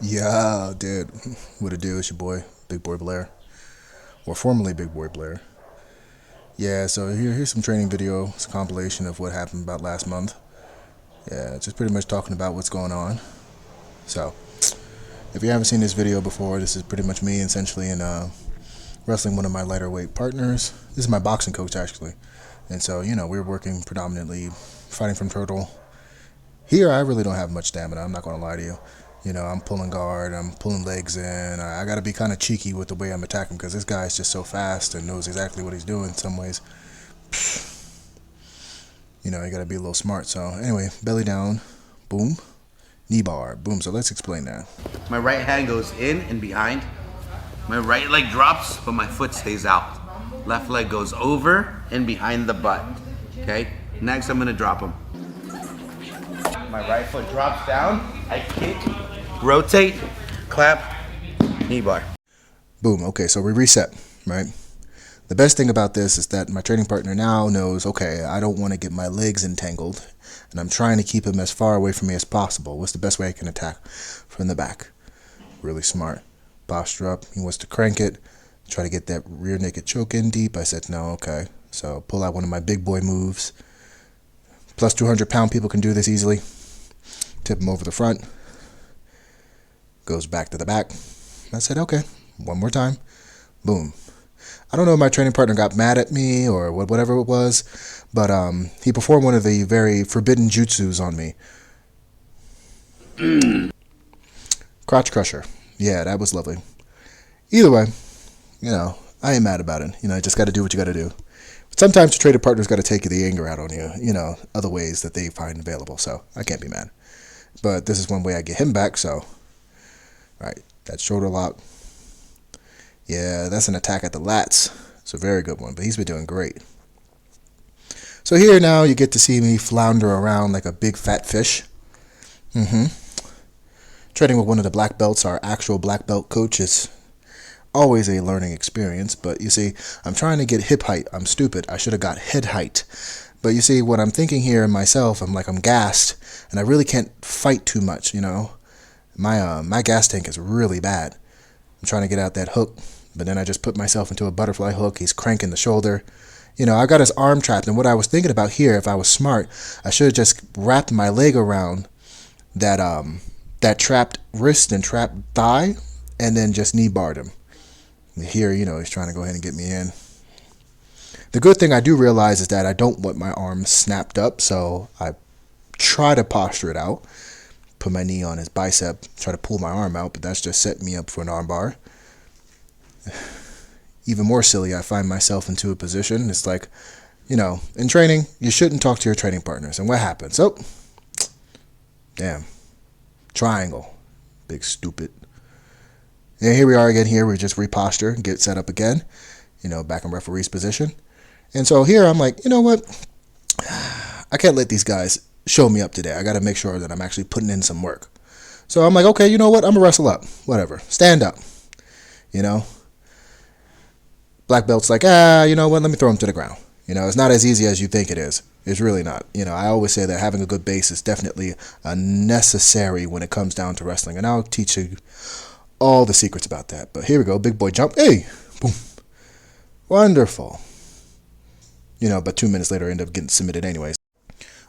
Yeah, dude. What it do? It's your boy, Big Boy Blair, or formerly Big Boy Blair. Yeah, so here's some training video. It's a compilation of what happened about last month. Yeah, just pretty much talking about what's going on. So, if you haven't seen this video before, this is pretty much me essentially in wrestling one of my lighter weight partners. This is my boxing coach actually, and so we're working predominantly fighting from turtle. Here, I really don't have much stamina. I'm not going to lie to you. I'm pulling guard, I'm pulling legs in. I got to be kind of cheeky with the way I'm attacking because this guy is just so fast and knows exactly what he's doing in some ways. You got to be a little smart. So, anyway, belly down, boom, knee bar, boom. So, let's explain that. My right hand goes in and behind. My right leg drops, but my foot stays out. Left leg goes over and behind the butt. Okay? Next, I'm going to drop him. My right foot drops down. I kick, rotate, clap, knee bar. Boom. Okay, so we reset, right? The best thing about this is that my training partner now knows, okay, I don't want to get my legs entangled, and I'm trying to keep him as far away from me as possible. What's the best way I can attack? From the back. Really smart. Posture up. He wants to crank it. Try to get that rear naked choke in deep. I said, no, okay. So pull out one of my big boy moves. Plus 200-pound people can do this easily. Tip him over the front. Goes back to the back. I said, okay, one more time. Boom. I don't know if my training partner got mad at me or whatever it was, but he performed one of the very forbidden jutsus on me. Crotch crusher. Yeah, that was lovely. Either way, I ain't mad about it. You just got to do what you got to do. But sometimes your training partner's got to take the anger out on you, other ways that they find available, so I can't be mad. But this is one way I get him back, so. Alright, that shoulder lock. Yeah, that's an attack at the lats. It's a very good one, but he's been doing great. So here now you get to see me flounder around like a big fat fish. Training with one of the black belts, our actual black belt coach, is always a learning experience. But you see, I'm trying to get hip height. I'm stupid. I should have got head height. But you see, what I'm thinking here in myself, I'm gassed, and I really can't fight too much, My gas tank is really bad. I'm trying to get out that hook, but then I just put myself into a butterfly hook. He's cranking the shoulder. I got his arm trapped, and what I was thinking about here, if I was smart, I should have just wrapped my leg around that trapped wrist and trapped thigh, and then just knee barred him. Here, he's trying to go ahead and get me in. The good thing I do realize is that I don't want my arm snapped up, so I try to posture it out. Put my knee on his bicep, try to pull my arm out, but that's just setting me up for an arm bar. Even more silly, I find myself into a position. It's like, in training, you shouldn't talk to your training partners. And what happens? Oh, damn. Triangle. Big stupid. And here we are again here. We just reposture, get set up again, back in referee's position. And so here I'm like, you know what? I can't let these guys show me up today. I got to make sure that I'm actually putting in some work. So I'm like, okay, you know what? I'm going to wrestle up. Whatever. Stand up. Black belt's like, you know what? Let me throw him to the ground. It's not as easy as you think it is. It's really not. I always say that having a good base is definitely necessary when it comes down to wrestling. And I'll teach you all the secrets about that. But here we go. Big boy jump. Hey! Boom. Wonderful. But 2 minutes later I end up getting submitted anyways.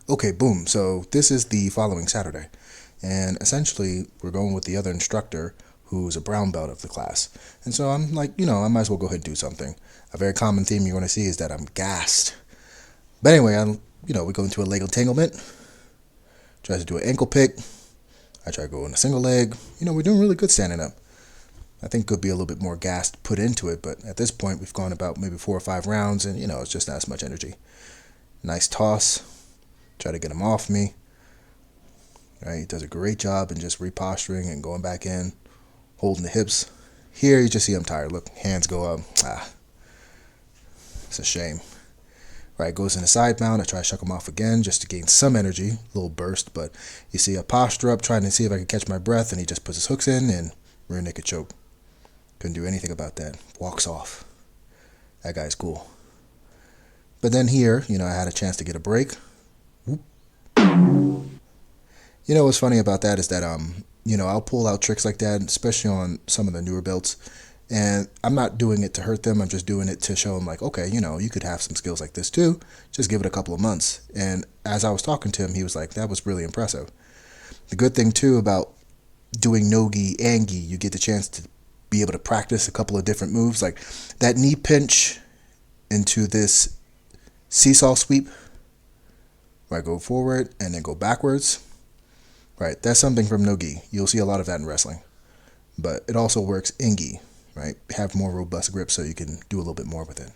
Okay, boom. So this is the following Saturday. And essentially, we're going with the other instructor who's a brown belt of the class. And so I'm like, I might as well go ahead and do something. A very common theme you're going to see is that I'm gassed. But anyway, we go into a leg entanglement. Tries to do an ankle pick. I try to go in a single leg. We're doing really good standing up. I think could be a little bit more gas put into it, but at this point, we've gone about maybe 4 or 5 rounds, and, it's just not as much energy. Nice toss. Try to get him off me. Right, he does a great job in just reposturing and going back in, holding the hips. Here, you just see I'm tired. Look, hands go up. It's a shame. Right, goes in a side mount. I try to shuck him off again just to gain some energy, a little burst, but you see a posture up, trying to see if I can catch my breath, and he just puts his hooks in and rear naked choke. Couldn't do anything about that. Walks off. That guy's cool. But then here, I had a chance to get a break. What's funny about that is that I'll pull out tricks like that, especially on some of the newer belts. And I'm not doing it to hurt them. I'm just doing it to show them, like, okay, you could have some skills like this too. Just give it a couple of months. And as I was talking to him, he was like, that was really impressive. The good thing too about doing no-gi and gi, you get the chance to be able to practice a couple of different moves, like that knee pinch into this seesaw sweep, right? Go forward and then go backwards, right? That's something from no-gi. You'll see a lot of that in wrestling, but it also works in gi, right? Have more robust grip so you can do a little bit more with it.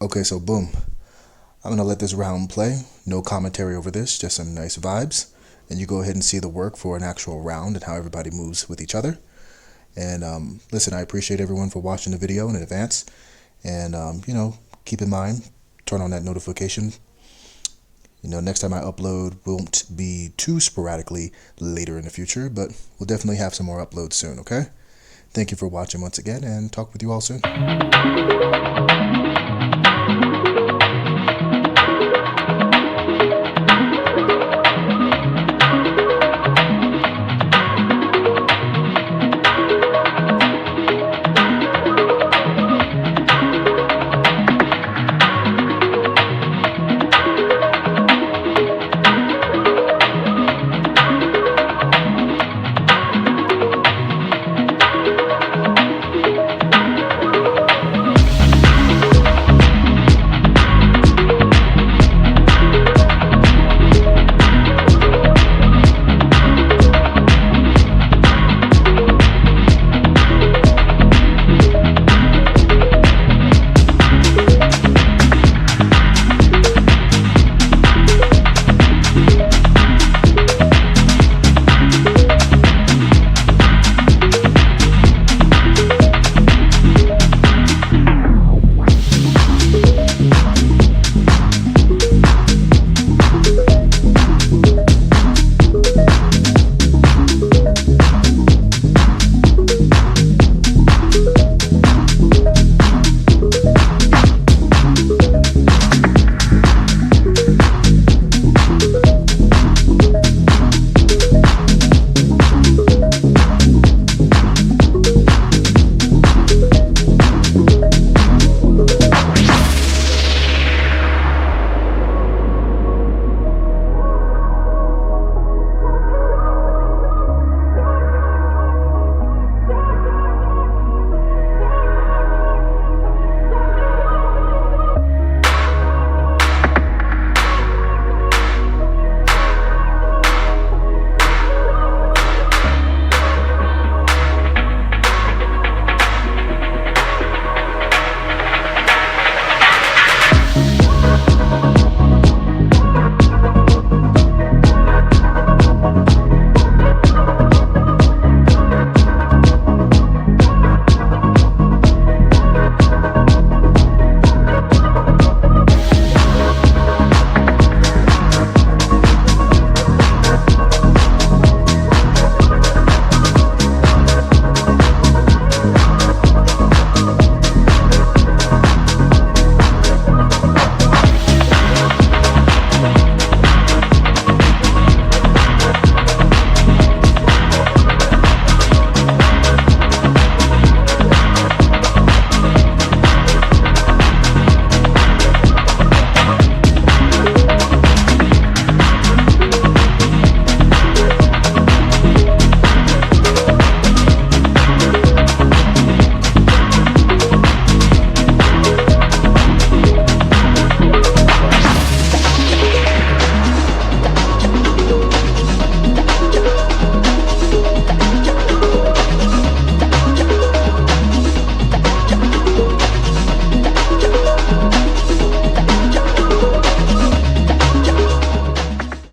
Okay, so boom. I'm going to let this round play. No commentary over this, just some nice vibes. And you go ahead and see the work for an actual round and how everybody moves with each other. And listen, I appreciate everyone for watching the video in advance. And, keep in mind, turn on that notification. Next time I upload won't be too sporadically later in the future, but we'll definitely have some more uploads soon, okay? Thank you for watching once again, and talk with you all soon.